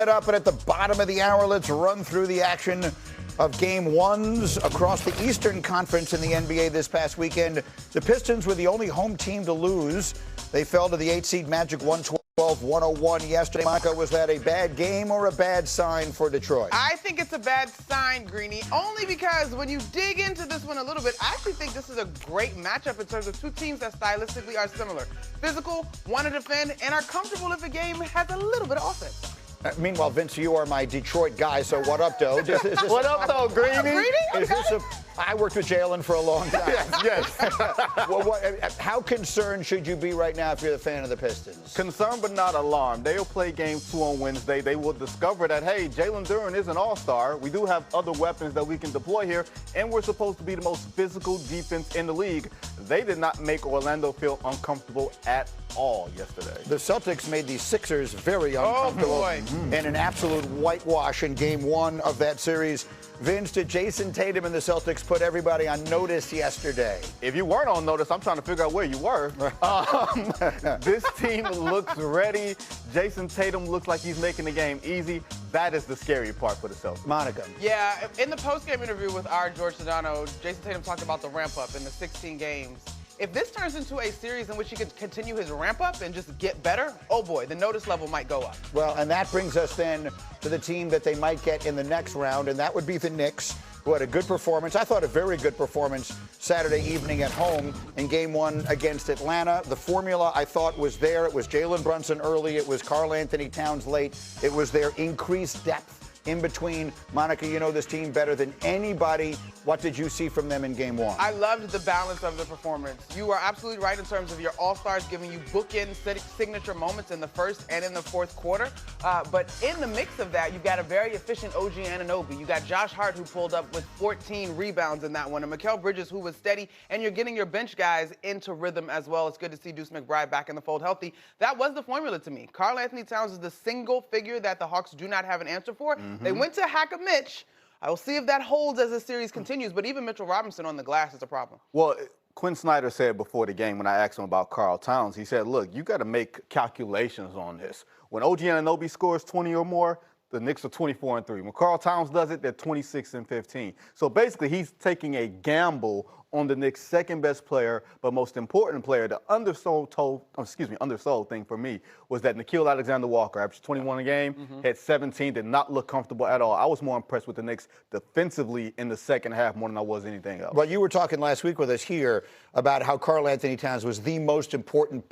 Up and at the bottom of the hour, let's run through the action of game ones across the Eastern Conference in the NBA this past weekend. The Pistons were the only home team to lose. They fell to the 8-seed Magic 112-101 yesterday. Monica, was that a bad game or a bad sign for Detroit? I think it's a bad sign, Greeny, only because when you dig into this one a little bit, I actually think this is a great matchup in terms of two teams that stylistically are similar. Physical, want to defend, and are comfortable if a game has a little bit of offense. Meanwhile, Vince, you are my Detroit guy, so what up, though? What up, though, Greeny? I worked with Jalen for a long time. Yes. Well, how concerned should you be right now if you're the fan of the Pistons? Concerned but not alarmed. They'll play game 2 on Wednesday. They will discover that, hey, Jalen Duren is an all-star. We do have other weapons that we can deploy here, and we're supposed to be the most physical defense in the league. They did not make Orlando feel uncomfortable at all yesterday. The Celtics made the Sixers very uncomfortable in an absolute whitewash in game 1 of that series. Vince, did Jason Tatum and the Celtics put everybody on notice yesterday? If you weren't on notice, I'm trying to figure out where you were. This team looks ready. Jason Tatum looks like he's making the game easy. That is the scary part for the Celtics. Monica. Yeah, in the post-game interview with our George Sedano, Jason Tatum talked about the ramp-up in the 16 games. If this turns into a series in which he could continue his ramp-up and just get better, oh boy, the notice level might go up. Well, and that brings us then to the team that they might get in the next round, and that would be the Knicks, who had a good performance. I thought a very good performance Saturday evening at home in game 1 against Atlanta. The formula I thought was there. It was Jalen Brunson early. It was Karl-Anthony Towns late. It was their increased depth in between. Monica, you know this team better than anybody. What did you see from them in game 1? I loved the balance of the performance. You are absolutely right in terms of your all-stars giving you bookend signature moments in the first and in the fourth quarter. But in the mix of that, you've got a very efficient OG Anunoby. You got Josh Hart, who pulled up with 14 rebounds in that one, and Mikal Bridges, who was steady, and you're getting your bench guys into rhythm as well. It's good to see Deuce McBride back in the fold healthy. That was the formula to me. Karl-Anthony Towns is the single figure that the Hawks do not have an answer for. They went to Hack-a-Mitch. I will see if that holds as the series continues, but even Mitchell Robinson on the glass is a problem. Well, Quinn Snyder said before the game when I asked him about Karl Towns, he said, look, you got to make calculations on this. When OG Anunoby scores 20 or more, the Knicks are 24-3. When Karl Towns does it, they're 26-15. So basically, he's taking a gamble on the Knicks' second-best player, but most important player. The undersold thing for me was that Nickeil Alexander-Walker, averaged 21 a game, had 17, did not look comfortable at all. I was more impressed with the Knicks defensively in the second half more than I was anything else. Well, you were talking last week with us here about how Karl-Anthony Towns was the most important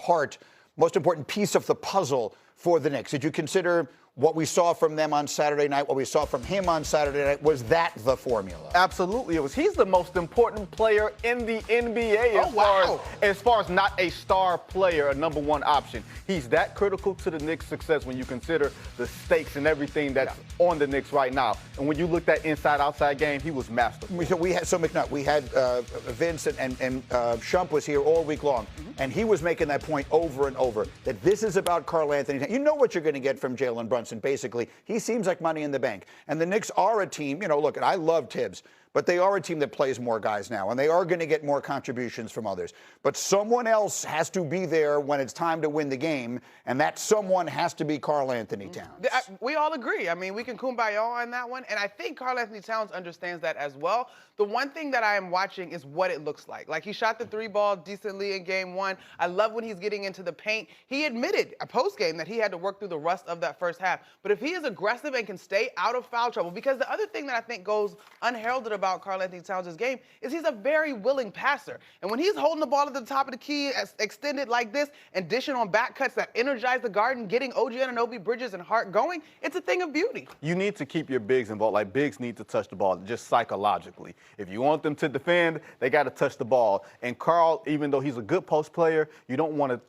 piece of the puzzle for the Knicks. Did you consider what we saw from them on Saturday night, what we saw from him on Saturday night? Was that the formula? Absolutely, it was. He's the most important player in the NBA as far as not a star player, a number 1 option. He's that critical to the Knicks' success when you consider the stakes and everything that's on the Knicks right now. And when you look at inside-outside game, he was masterful. We had Vince and Shump was here all week long, and he was making that point over and over, that this is about Karl-Anthony. You know what you're going to get from Jalen Brunson. Basically, he seems like money in the bank. And the Knicks are a team, look, and I love Tibbs, but they are a team that plays more guys now, and they are going to get more contributions from others. But someone else has to be there when it's time to win the game, and that someone has to be Karl-Anthony Towns. We all agree. I mean, we can kumbaya on that one, and I think Karl-Anthony Towns understands that as well. The one thing that I am watching is what it looks like. Like, he shot the 3-ball decently in game 1. I love when he's getting into the paint. He admitted post-game that he had to work through the rust of that first half. But if he is aggressive and can stay out of foul trouble, because the other thing that I think goes unheralded about Karl-Anthony Towns' game is he's a very willing passer. And when he's holding the ball at the top of the key, extended like this, and dishing on back cuts that energize the guard and getting OG Anunoby, Bridges, and Hart going, it's a thing of beauty. You need to keep your bigs involved. Like, bigs need to touch the ball just psychologically. If you want them to defend, they got to touch the ball. And Karl, even though he's a good post player, you don't want to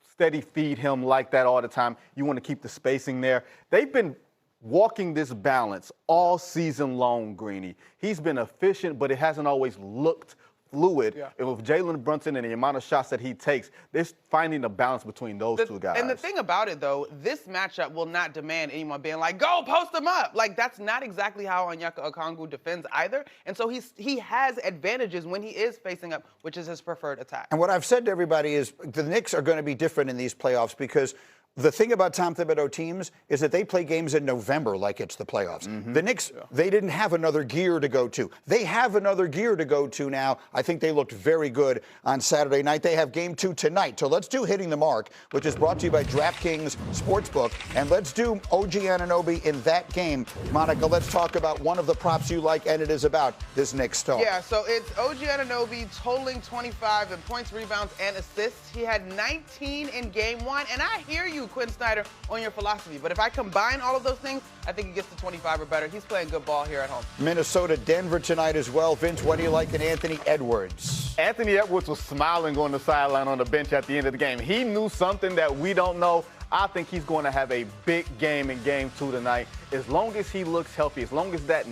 steady feed him like that all the time. You want to keep the spacing there. They've been walking this balance all season long, Greeny. He's been efficient, but it hasn't always looked fluid. Yeah. And with Jalen Brunson and the amount of shots that he takes, they're finding a balance between those two guys. And the thing about it, though, this matchup will not demand anyone being like, go, post him up. Like, that's not exactly how Onyeka Okongwu defends either. And so he has advantages when he is facing up, which is his preferred attack. And what I've said to everybody is the Knicks are going to be different in these playoffs because The thing about Tom Thibodeau teams is that they play games in November like it's the playoffs. The Knicks, they didn't have another gear to go to. They have another gear to go to now. I think they looked very good on Saturday night. They have game 2 tonight. So let's do Hitting the Mark, which is brought to you by DraftKings Sportsbook. And let's do OG Anunoby in that game. Monica, let's talk about one of the props you like, and it is about this Knicks star. Yeah, so it's OG Anunoby totaling 25 in points, rebounds, and assists. He had 19 in game 1, and I hear you, Quinn Snyder, on your philosophy. But if I combine all of those things, I think he gets to 25 or better. He's playing good ball here at home. Minnesota, Denver tonight as well. Vince, what do you like in Anthony Edwards? Anthony Edwards was smiling on the sideline on the bench at the end of the game. He knew something that we don't know. I think he's going to have a big game in game 2 tonight. As long as he looks healthy, as long as that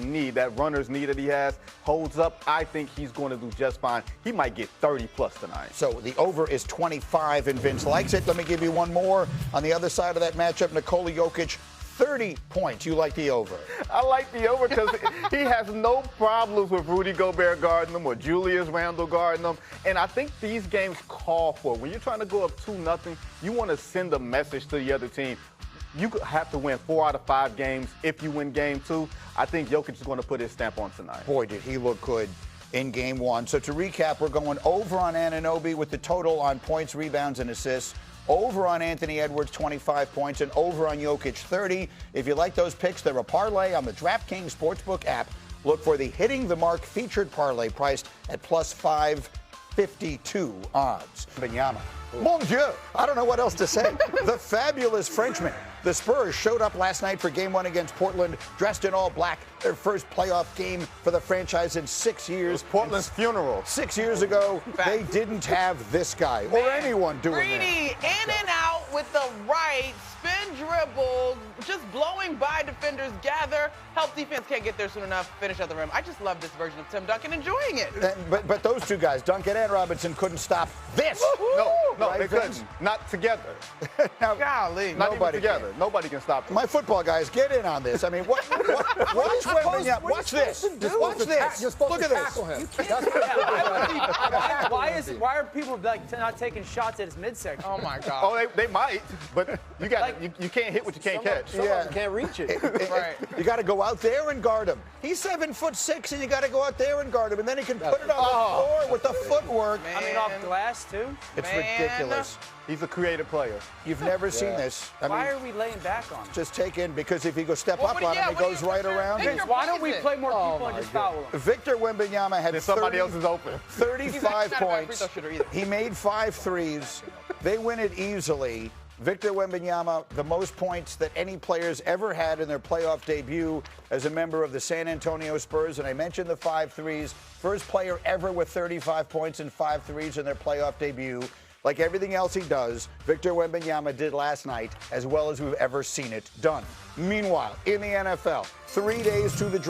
runner's knee that he has, holds up, I think he's going to do just fine. He might get 30-plus tonight. So the over is 25, and Vince likes it. Let me give you one more. On the other side of that matchup, Nikola Jokic, 30 points. You like the over? I like the over because he has no problems with Rudy Gobert guarding him or Julius Randle guarding him. And I think these games call for it. When you're trying to go up 2-0, you want to send a message to the other team. You have to win 4 out of 5 games if you win game 2. I think Jokic is going to put his stamp on tonight. Boy, did he look good in game 1. So to recap, we're going over on Anunoby with the total on points, rebounds, and assists. Over on Anthony Edwards, 25 points, and over on Jokic, 30. If you like those picks, they're a parlay on the DraftKings Sportsbook app. Look for the Hitting the Mark featured parlay priced at plus 552 odds. Wembanyama. Mon Dieu, I don't know what else to say. The fabulous Frenchman. The Spurs showed up last night for game 1 against Portland, dressed in all black. Their first playoff game for the franchise in 6 years. It was Portland's funeral. 6 years ago, they didn't have this guy or anyone doing Greedy, that. in and out with the right, spin dribble, just blowing by defenders, gather, help defense can't get there soon enough, finish at the rim. I just love this version of Tim Duncan, enjoying it. But those two guys, Duncan and Robinson, couldn't stop this. No, Right, they Vince? couldn't. Not together. Now, Golly. Not even Nobody together. can. Nobody can stop them. my football guys, get in on this. I mean, watch Wembanyama. Watch this. Watch this. Look at this. Why are people like not taking shots at his midsection? Oh, my God. Oh, they might, but you can't hit what you can't catch. Yeah. Can't reach it. Right. You got to go out there and guard him. He's 7'6", and you got to go out there and guard him, and then he can put it on the floor with the footwork. Man. I mean, off glass too. It's Man. ridiculous. He's a creative player. You've never seen this. I Why mean, are we laying back on him? just take in because if you go step Well, up on him, it goes right around. Vince, Why don't we play more people and my just foul him? Victor Wembanyama had Then somebody else is open. 35 He's not a bad free points. throw shooter either. He made 5 threes. They win it easily. Victor Wembanyama, the most points that any players ever had in their playoff debut as a member of the San Antonio Spurs. And I mentioned the 5 threes. First player ever with 35 points and 5 threes in their playoff debut. Like everything else he does, Victor Wembanyama did last night as well as we've ever seen it done. Meanwhile, in the NFL, 3 days to the